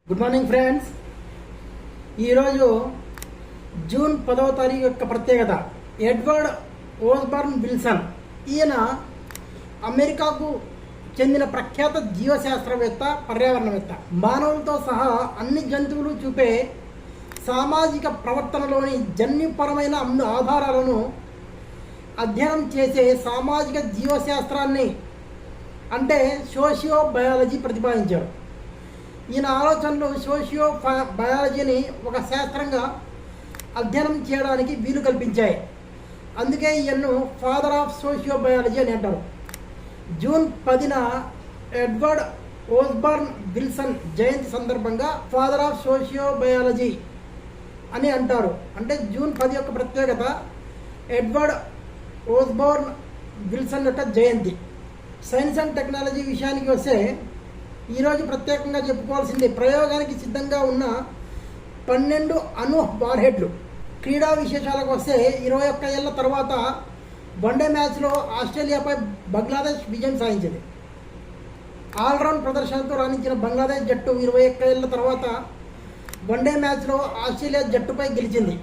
Good morning friends. ఈరోజు June 10వ తారీఖు యొక్క ప్రత్యేకత. ఎడ్వర్డ్ ఓస్బర్న్ విల్సన్, ఈయన అమెరికాకు చెందిన ప్రఖ్యాత జీవశాస్త్రవేత్త, పర్యావరణవేత్త. మానవులతో సహా అన్ని జంతువులు చూపే సామాజిక ప్రవర్తనలోని జన్యుపరమైన ఆధారాలను అధ్యయనం చేసే సామాజిక జీవశాస్త్రాన్ని అంటే సోషియో బయాలజీ ప్రతిపాదించారు. ఈయన ఆలోచనలు సోషియో బయాలజీని ఒక శాస్త్రంగా అధ్యయనం చేయడానికి వీలు కల్పించాయి. అందుకే ఈయన్ను ఫాదర్ ఆఫ్ సోషియో బయాలజీ అని అంటారు. జూన్ 10న ఎడ్వర్డ్ ఓస్బర్న్ విల్సన్ జయంతి సందర్భంగా ఫాదర్ ఆఫ్ సోషియో బయాలజీ అని అంటారు. అంటే జూన్ 10 యొక్క ప్రత్యేకత ఎడ్వర్డ్ ఓస్బర్న్ విల్సన్ యొక్క జయంతి. సైన్స్ అండ్ టెక్నాలజీ విషయానికి వస్తే ఈరోజు ప్రత్యేకంగా చెప్పుకోవాల్సింది ప్రయోగానికి సిద్ధంగా ఉన్న 12 అణు వార్హెడ్లు. క్రీడా విశేషాలకు వస్తే 21 ఏళ్ల తర్వాత వన్డే మ్యాచ్లో ఆస్ట్రేలియాపై బంగ్లాదేశ్ విజయం సాధించింది. ఆల్రౌండ్ ప్రదర్శనతో రాణించిన బంగ్లాదేశ్ జట్టు 21 ఏళ్ల తర్వాత వన్డే మ్యాచ్లో ఆస్ట్రేలియా జట్టుపై గెలిచింది.